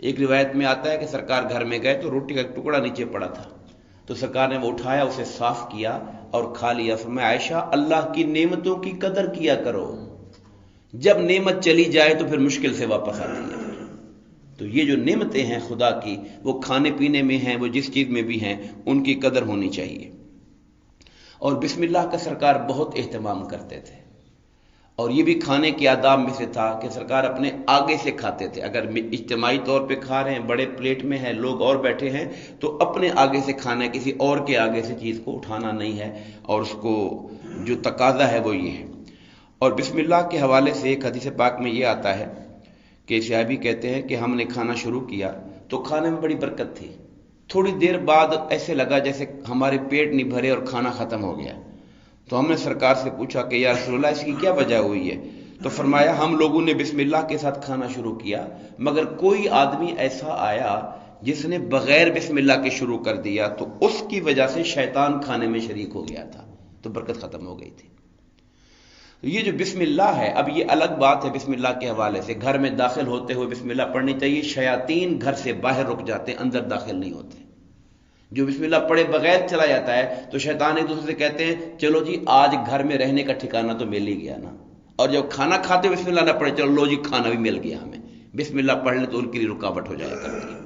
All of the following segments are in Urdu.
ایک روایت میں آتا ہے کہ سرکار گھر میں گئے تو روٹی کا ایک ٹکڑا نیچے پڑا تھا، تو سرکار نے وہ اٹھایا، اسے صاف کیا اور کھا لیا۔ فرمایا عائشہ اللہ کی نعمتوں کی قدر کیا کرو، جب نعمت چلی جائے تو پھر مشکل سے واپس آتی ہے۔ تو یہ جو نعمتیں ہیں خدا کی، وہ کھانے پینے میں ہیں، وہ جس چیز میں بھی ہیں، ان کی قدر ہونی چاہیے۔ اور بسم اللہ کا سرکار بہت اہتمام کرتے تھے، اور یہ بھی کھانے کے آداب میں سے تھا کہ سرکار اپنے آگے سے کھاتے تھے۔ اگر اجتماعی طور پہ کھا رہے ہیں، بڑے پلیٹ میں ہیں، لوگ اور بیٹھے ہیں، تو اپنے آگے سے کھانا ہے، کسی اور کے آگے سے چیز کو اٹھانا نہیں ہے، اور اس کو جو تقاضا ہے وہ یہ ہے۔ اور بسم اللہ کے حوالے سے ایک حدیث پاک میں یہ آتا ہے کہ صحابی کہتے ہیں کہ ہم نے کھانا شروع کیا تو کھانے میں بڑی برکت تھی، تھوڑی دیر بعد ایسے لگا جیسے ہمارے پیٹ نہیں بھرے اور کھانا ختم ہو گیا۔ تو ہم نے سرکار سے پوچھا کہ یا رسول اللہ اس کی کیا وجہ ہوئی ہے؟ تو فرمایا ہم لوگوں نے بسم اللہ کے ساتھ کھانا شروع کیا، مگر کوئی آدمی ایسا آیا جس نے بغیر بسم اللہ کے شروع کر دیا، تو اس کی وجہ سے شیطان کھانے میں شریک ہو گیا تھا، تو برکت ختم ہو گئی تھی۔ یہ جو بسم اللہ ہے، اب یہ الگ بات ہے بسم اللہ کے حوالے سے، گھر میں داخل ہوتے ہوئے بسم اللہ پڑھنی چاہیے، شیاطین گھر سے باہر رک جاتے ہیں، اندر داخل نہیں ہوتے۔ جو بسم اللہ پڑھے بغیر چلا جاتا ہے تو شیطان ایک دوسرے سے کہتے ہیں چلو جی آج گھر میں رہنے کا ٹھکانہ تو مل ہی گیا نا، اور جب کھانا کھاتے بسم اللہ نہ پڑھے، چلو لو جی کھانا بھی مل گیا ہمیں، بسم اللہ پڑھ لیں تو ان کے لیے رکاوٹ ہو جایا کرتی ہے۔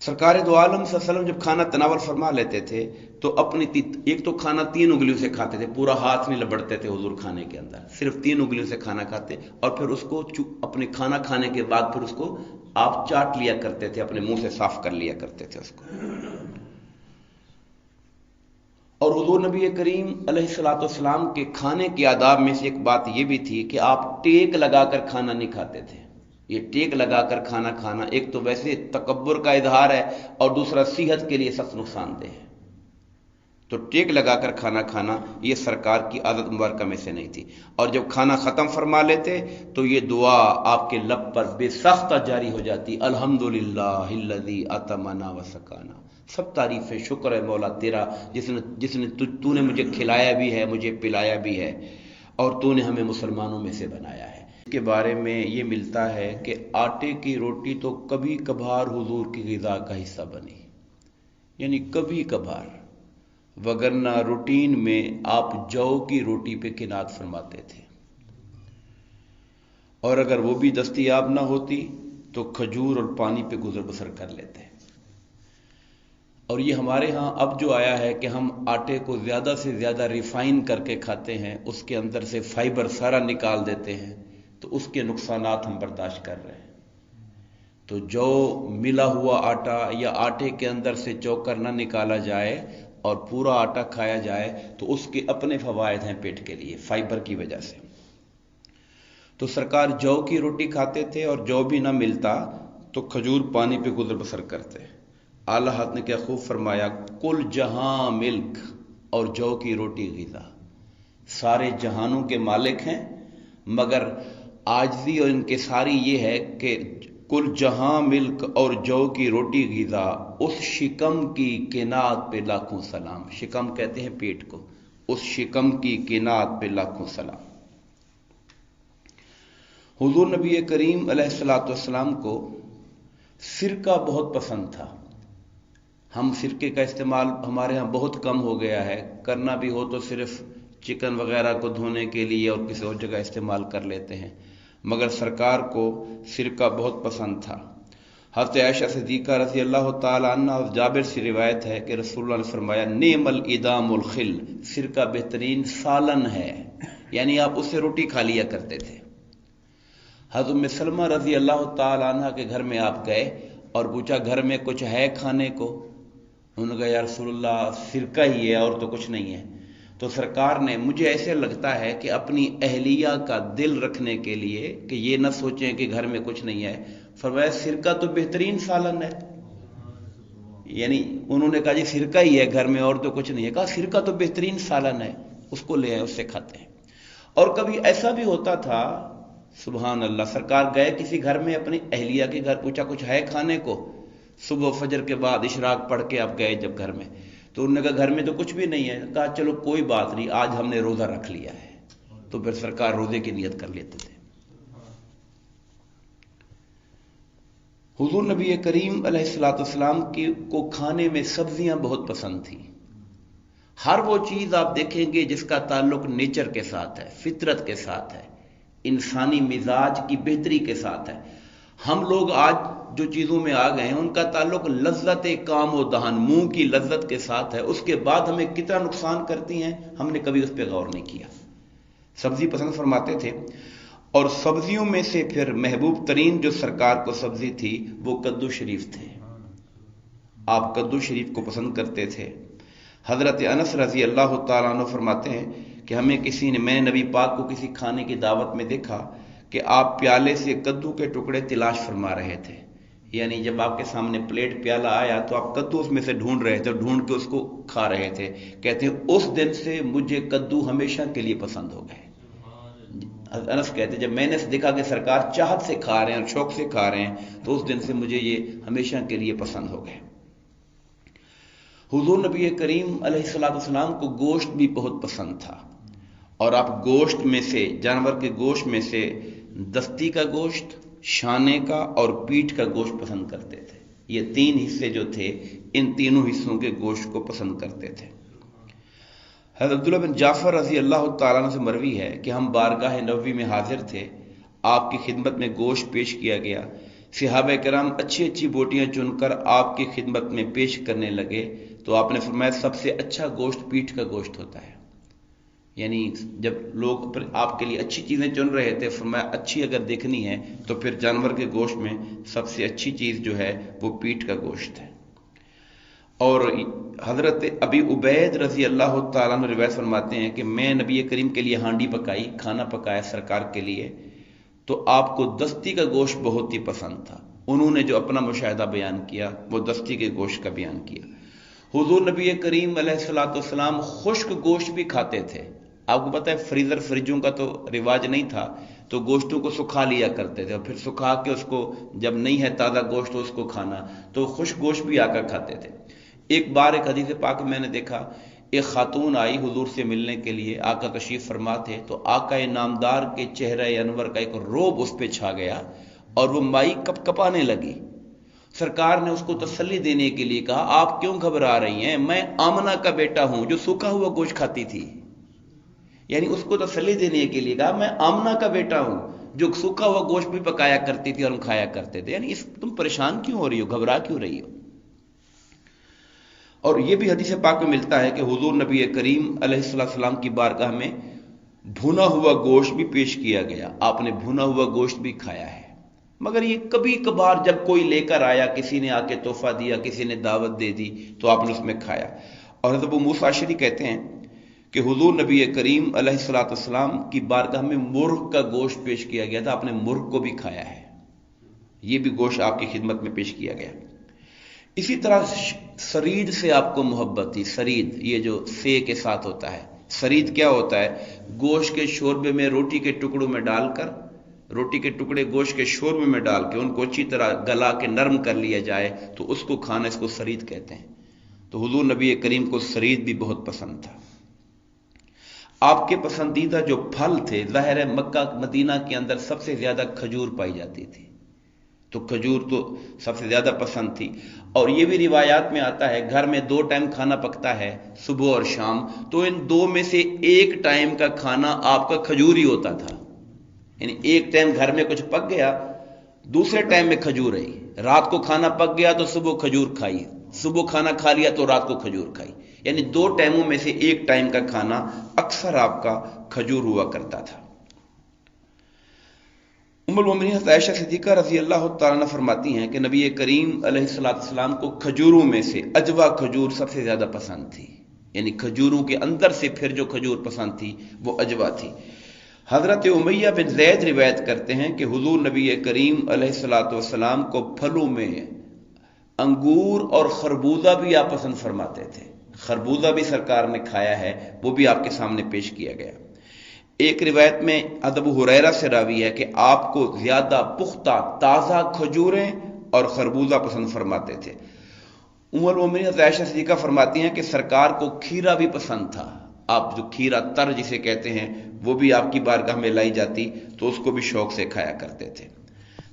سرکار دو عالم صلی اللہ علیہ وسلم جب کھانا تناول فرما لیتے تھے تو اپنی ایک تو کھانا 3 انگلیوں سے کھاتے تھے، پورا ہاتھ نہیں لبڑتے تھے حضور کھانے کے اندر، صرف 3 انگلیوں سے کھانا کھاتے، اور پھر اس کو اپنے کھانا کھانے کے بعد پھر اس کو آپ چاٹ لیا کرتے تھے، اپنے منہ سے صاف کر لیا کرتے تھے اس کو۔ اور حضور نبی کریم علیہ الصلوۃ والسلام کے کھانے کے آداب میں سے ایک بات یہ بھی تھی کہ آپ ٹیک لگا کر کھانا نہیں کھاتے تھے۔ یہ ٹیک لگا کر کھانا کھانا ایک تو ویسے تکبر کا اظہار ہے، اور دوسرا صحت کے لیے سخت نقصان دہ ہے۔ تو ٹیک لگا کر کھانا کھانا یہ سرکار کی عادت مبارکہ میں سے نہیں تھی۔ اور جب کھانا ختم فرما لیتے تو یہ دعا آپ کے لب پر بے ساختہ جاری ہو جاتی، الحمدللہ الذی اطعمنا وسقانا، سب تعریفیں شکر ہے مولا تیرا جس نے تو نے مجھے کھلایا بھی ہے، مجھے پلایا بھی ہے، اور تو نے ہمیں مسلمانوں میں سے بنایا ہے۔ اس کے بارے میں یہ ملتا ہے کہ آٹے کی روٹی تو کبھی کبھار حضور کی غذا کا حصہ بنی، یعنی کبھی کبھار، وگرنہ روٹین میں آپ جو کی روٹی پہ قناعت فرماتے تھے، اور اگر وہ بھی دستیاب نہ ہوتی تو کھجور اور پانی پہ گزر بسر کر لیتے۔ اور یہ ہمارے ہاں اب جو آیا ہے کہ ہم آٹے کو زیادہ سے زیادہ ریفائن کر کے کھاتے ہیں، اس کے اندر سے فائبر سارا نکال دیتے ہیں، تو اس کے نقصانات ہم برداشت کر رہے ہیں۔ تو جو ملا ہوا آٹا یا آٹے کے اندر سے چوکر نہ نکالا جائے اور پورا آٹا کھایا جائے تو اس کے اپنے فوائد ہیں پیٹ کے لیے، فائبر کی وجہ سے۔ تو سرکار جو کی روٹی کھاتے تھے، اور جو بھی نہ ملتا تو کھجور پانی پہ گزر بسر کرتے۔ اعلیٰ حضرت نے کیا خوب فرمایا، کل جہاں ملک اور جو کی روٹی غذا، سارے جہانوں کے مالک ہیں، مگر عاجزی اور انکساری یہ ہے کہ کل جہاں ملک اور جو کی روٹی غذا، اس شکم کی قناعت پہ لاکھوں سلام۔ شکم کہتے ہیں پیٹ کو، اس شکم کی قناعت پہ لاکھوں سلام۔ حضور نبی کریم علیہ الصلوۃ والسلام کو سرکہ بہت پسند تھا۔ ہم سرکے کا استعمال ہمارے ہاں بہت کم ہو گیا ہے، کرنا بھی ہو تو صرف چکن وغیرہ کو دھونے کے لیے اور کسی اور جگہ استعمال کر لیتے ہیں، مگر سرکار کو سرکہ بہت پسند تھا۔ حضرت عائشہ صدیقہ رضی اللہ تعالی عنہ اور جابر سے روایت ہے کہ رسول اللہ نے فرمایا، نعم الادام الخل، سرکہ بہترین سالن ہے، یعنی آپ اس سے روٹی کھا لیا کرتے تھے۔ حضرت ام سلمہ رضی اللہ تعالی عنہ کے گھر میں آپ گئے اور پوچھا گھر میں کچھ ہے کھانے کو؟ انہوں نے کہا یا رسول اللہ سرکہ ہی ہے اور تو کچھ نہیں ہے۔ تو سرکار نے، مجھے ایسے لگتا ہے کہ اپنی اہلیہ کا دل رکھنے کے لیے کہ یہ نہ سوچیں کہ گھر میں کچھ نہیں ہے، فرمایا سرکہ تو بہترین سالن ہے، یعنی انہوں نے کہا جی سرکہ ہی ہے گھر میں اور تو کچھ نہیں ہے، کہا سرکہ تو بہترین سالن ہے، اس کو لے آئے، اس سے کھاتے ہیں۔ اور کبھی ایسا بھی ہوتا تھا، سبحان اللہ، سرکار گئے کسی گھر میں اپنی اہلیہ کے گھر، پوچھا کچھ ہے کھانے کو؟ صبح فجر کے بعد اشراق پڑھ کے آپ گئے جب گھر میں، تو انہوں نے کہا گھر میں تو کچھ بھی نہیں ہے، کہا چلو کوئی بات نہیں، آج ہم نے روزہ رکھ لیا ہے، تو پھر سرکار روزے کی نیت کر لیتے تھے۔ حضور نبی کریم علیہ الصلوۃ والسلام کو کھانے میں سبزیاں بہت پسند تھیں۔ ہر وہ چیز آپ دیکھیں گے جس کا تعلق نیچر کے ساتھ ہے، فطرت کے ساتھ ہے، انسانی مزاج کی بہتری کے ساتھ ہے۔ ہم لوگ آج جو چیزوں میں آ گئے ہیں ان کا تعلق لذت کام و دہن، منہ کی لذت کے ساتھ ہے، اس کے بعد ہمیں کتنا نقصان کرتی ہیں ہم نے کبھی اس پہ غور نہیں کیا۔ سبزی پسند فرماتے تھے، اور سبزیوں میں سے پھر محبوب ترین جو سرکار کو سبزی تھی وہ کدو شریف تھے۔ آپ کدو شریف کو پسند کرتے تھے۔ حضرت انس رضی اللہ تعالیٰ عنہ فرماتے ہیں کہ میں نبی پاک کو کسی کھانے کی دعوت میں دیکھا کہ آپ پیالے سے کدو کے ٹکڑے تلاش فرما رہے تھے، یعنی جب آپ کے سامنے پلیٹ پیالہ آیا تو آپ کدو اس میں سے ڈھونڈ رہے تھے، ڈھونڈ کے اس کو کھا رہے تھے۔ کہتے ہیں اس دن سے مجھے کدو ہمیشہ کے لیے پسند ہو گئے۔ انس کہتے ہیں جب میں نے دیکھا کہ سرکار چاہت سے کھا رہے ہیں اور شوق سے کھا رہے ہیں تو اس دن سے مجھے یہ ہمیشہ کے لیے پسند ہو گئے۔ حضور نبی کریم علیہ الصلوۃ والسلام کو گوشت بھی بہت پسند تھا، اور آپ گوشت میں سے، جانور کے گوشت میں سے دستی کا گوشت، شانے کا اور پیٹھ کا گوشت پسند کرتے تھے۔ یہ تین حصے جو تھے ان تینوں حصوں کے گوشت کو پسند کرتے تھے۔ حضرت عبداللہ بن جعفر رضی اللہ تعالیٰ عنہ سے مروی ہے کہ ہم بارگاہ نبوی میں حاضر تھے، آپ کی خدمت میں گوشت پیش کیا گیا، صحابہ کرام اچھی اچھی بوٹیاں چن کر آپ کی خدمت میں پیش کرنے لگے تو آپ نے فرمایا سب سے اچھا گوشت پیٹھ کا گوشت ہوتا ہے۔ یعنی جب لوگ آپ کے لیے اچھی چیزیں چن رہے تھے، فرمایا اچھی اگر دیکھنی ہے تو پھر جانور کے گوشت میں سب سے اچھی چیز جو ہے وہ پیٹھ کا گوشت ہے۔ اور حضرت ابی عبید رضی اللہ تعالیٰ عنہ روایت فرماتے ہیں کہ میں نبی کریم کے لیے ہانڈی پکائی، کھانا پکایا سرکار کے لیے، تو آپ کو دستی کا گوشت بہت ہی پسند تھا۔ انہوں نے جو اپنا مشاہدہ بیان کیا وہ دستی کے گوشت کا بیان کیا۔ حضور نبی کریم علیہ الصلوۃ والسلام خشک گوشت بھی کھاتے تھے۔ آپ کو پتہ ہے فریزر فریجوں کا تو رواج نہیں تھا، تو گوشتوں کو سکھا لیا کرتے تھے اور پھر سکھا کے اس کو جب نہیں ہے تازہ گوشت تو اس کو کھانا، تو خشک گوشت بھی آقا کھاتے تھے۔ ایک بار ایک حدیث پاک میں نے دیکھا، ایک خاتون آئی حضور سے ملنے کے لیے، آقا تشریف فرما تھے، تو آقا نامدار کے چہرہ انور کا ایک روب اس پہ چھا گیا اور وہ مائی کپ کپانے لگی۔ سرکار نے اس کو تسلی دینے کے لیے کہا آپ کیوں گھبرا رہی ہیں، میں آمنہ کا بیٹا ہوں جو سوکھا ہوا گوشت کھاتی تھی۔ یعنی اس کو تسلی دینے کے لیے کہا میں آمنہ کا بیٹا ہوں جو سوکھا ہوا گوشت بھی پکایا کرتی تھی اور ہم کھایا کرتے تھے، یعنی تم پریشان کیوں ہو رہی ہو، گھبرا کیوں رہی ہو۔ اور یہ بھی حدیث پاک میں ملتا ہے کہ حضور نبی کریم علیہ السلام کی بارگاہ میں بھنا ہوا گوشت بھی پیش کیا گیا، آپ نے بھنا ہوا گوشت بھی کھایا ہے، مگر یہ کبھی کبھار جب کوئی لے کر آیا، کسی نے آ کے تحفہ دیا، کسی نے دعوت دے دی تو آپ نے اس میں کھایا۔ اور حضرت ابو موسیٰ اشعری کہتے ہیں کہ حضور نبی کریم علیہ السلام کی بارگاہ میں مرغ کا گوشت پیش کیا گیا تھا، آپ نے مرغ کو بھی کھایا ہے، یہ بھی گوشت آپ کی خدمت میں پیش کیا گیا۔ اسی طرح سرید سے آپ کو محبت تھی۔ سرید یہ جو سے کے ساتھ ہوتا ہے، سرید کیا ہوتا ہے، گوشت کے شوربے میں روٹی کے ٹکڑوں میں ڈال کر، روٹی کے ٹکڑے گوشت کے شوربے میں ڈال کے ان کو اچھی طرح گلا کے نرم کر لیا جائے تو اس کو کھانا، اس کو سرید کہتے ہیں۔ تو حضور نبی کریم کو سرید بھی بہت پسند تھا۔ آپ کے پسندیدہ جو پھل تھے، ظاہر ہے مکہ مدینہ کے اندر سب سے زیادہ کھجور پائی جاتی تھی، تو کھجور تو سب سے زیادہ پسند تھی۔ اور یہ بھی روایات میں آتا ہے گھر میں 2 ٹائم کھانا پکتا ہے، صبح اور شام، تو ان 2 میں سے ایک ٹائم کا کھانا آپ کا کھجور ہی ہوتا تھا۔ یعنی ایک ٹائم گھر میں کچھ پک گیا، دوسرے ٹائم میں کھجور رہی، رات کو کھانا پک گیا تو صبح کھجور کھائی، صبح کھانا کھا لیا تو رات کو کھجور کھائی، یعنی 2 ٹائموں میں سے ایک ٹائم کا کھانا اکثر آپ کا کھجور ہوا کرتا تھا۔ ام المومنین حضرت عائشہ صدیقہ رضی اللہ تعالیٰ عنہ فرماتی ہیں کہ نبی کریم علیہ السلام کو کھجوروں میں سے اجوا کھجور سب سے زیادہ پسند تھی، یعنی کھجوروں کے اندر سے پھر جو کھجور پسند تھی وہ اجوا تھی۔ حضرت امیہ بن زید روایت کرتے ہیں کہ حضور نبی کریم علیہ السلام کو پھلوں میں انگور اور خربوزہ بھی آپ پسند فرماتے تھے، خربوزہ بھی سرکار نے کھایا ہے، وہ بھی آپ کے سامنے پیش کیا گیا۔ ایک روایت میں ابو ہریرہ سے راوی ہے کہ آپ کو زیادہ پختہ تازہ کھجوریں اور خربوزہ پسند فرماتے تھے۔ ام المومنین عائشہ صدیقہ فرماتی ہیں کہ سرکار کو کھیرا بھی پسند تھا، آپ جو کھیرا تر جسے کہتے ہیں وہ بھی آپ کی بارگاہ میں لائی جاتی تو اس کو بھی شوق سے کھایا کرتے تھے۔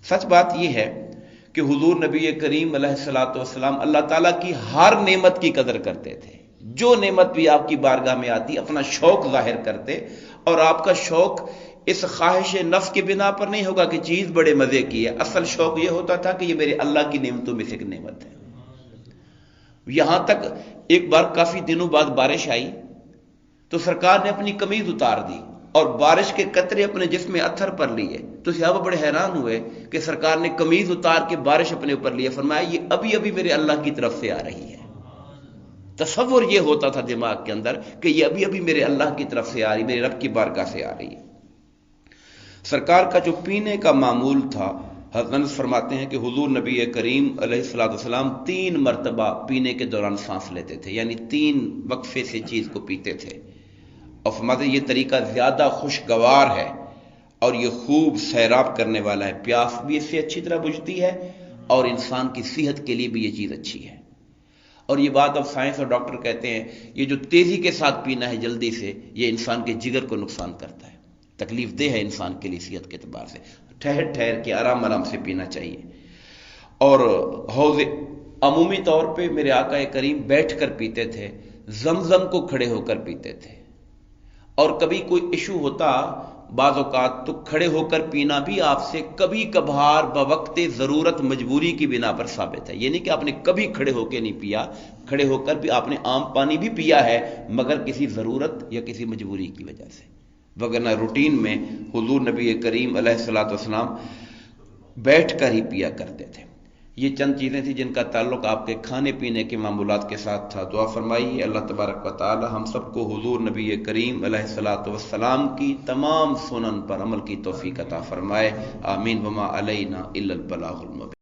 سچ بات یہ ہے کہ حضور نبی کریم علیہ الصلوۃ والسلام اللہ تعالیٰ کی ہر نعمت کی قدر کرتے تھے۔ جو نعمت بھی آپ کی بارگاہ میں آتی اپنا شوق ظاہر کرتے، اور آپ کا شوق اس خواہش نفس کے بنا پر نہیں ہوگا کہ چیز بڑے مزے کی ہے، اصل شوق یہ ہوتا تھا کہ یہ میرے اللہ کی نعمتوں میں سے ایک نعمت ہے۔ یہاں تک ایک بار کافی دنوں بعد بارش آئی تو سرکار نے اپنی قمیض اتار دی اور بارش کے قطرے اپنے جسم میں اتھر پر لیے، تو صحابہ بڑے حیران ہوئے کہ سرکار نے قمیض اتار کے بارش اپنے اوپر لیے، فرمایا یہ ابھی ابھی میرے اللہ کی طرف سے آ رہی ہے۔ تصور یہ ہوتا تھا دماغ کے اندر کہ یہ ابھی ابھی میرے اللہ کی طرف سے آ رہی، میرے رب کی بارگاہ سے آ رہی ہے۔ سرکار کا جو پینے کا معمول تھا، حضرت انس فرماتے ہیں کہ حضور نبی کریم علیہ الصلوۃ والسلام 3 مرتبہ پینے کے دوران سانس لیتے تھے، یعنی 3 وقفے سے چیز کو پیتے تھے، اور فرماتے ہیں یہ طریقہ زیادہ خوشگوار ہے اور یہ خوب سیراب کرنے والا ہے، پیاس بھی اس سے اچھی طرح بجھتی ہے اور انسان کی صحت کے لیے بھی یہ چیز اچھی ہے۔ اور یہ بات اب سائنس اور ڈاکٹر کہتے ہیں یہ جو تیزی کے ساتھ پینا ہے جلدی سے، یہ انسان کے جگر کو نقصان کرتا ہے، تکلیف دہ ہے انسان کے لیے صحت کے اعتبار سے۔ ٹھہر ٹھہر کے آرام آرام سے پینا چاہیے۔ اور حوض عمومی طور پہ میرے آقا کریم بیٹھ کر پیتے تھے، زمزم کو کھڑے ہو کر پیتے تھے، اور کبھی کوئی ایشو ہوتا بعض اوقات تو کھڑے ہو کر پینا بھی آپ سے کبھی کبھار بوقت ضرورت مجبوری کی بنا پر ثابت ہے۔ یہ نہیں کہ آپ نے کبھی کھڑے ہو کے نہیں پیا، کھڑے ہو کر بھی آپ نے عام پانی بھی پیا ہے، مگر کسی ضرورت یا کسی مجبوری کی وجہ سے، وگرنہ روٹین میں حضور نبی کریم علیہ الصلوۃ والسلام بیٹھ کر ہی پیا کرتے تھے۔ یہ چند چیزیں تھیں جن کا تعلق آپ کے کھانے پینے کے معمولات کے ساتھ تھا۔ دعا فرمائیے اللہ تبارک و تعالی ہم سب کو حضور نبی کریم علیہ الصلوۃ والسلام کی تمام سنن پر عمل کی توفیق عطا فرمائے، آمین۔ وما علینا الا البلاغ المبین۔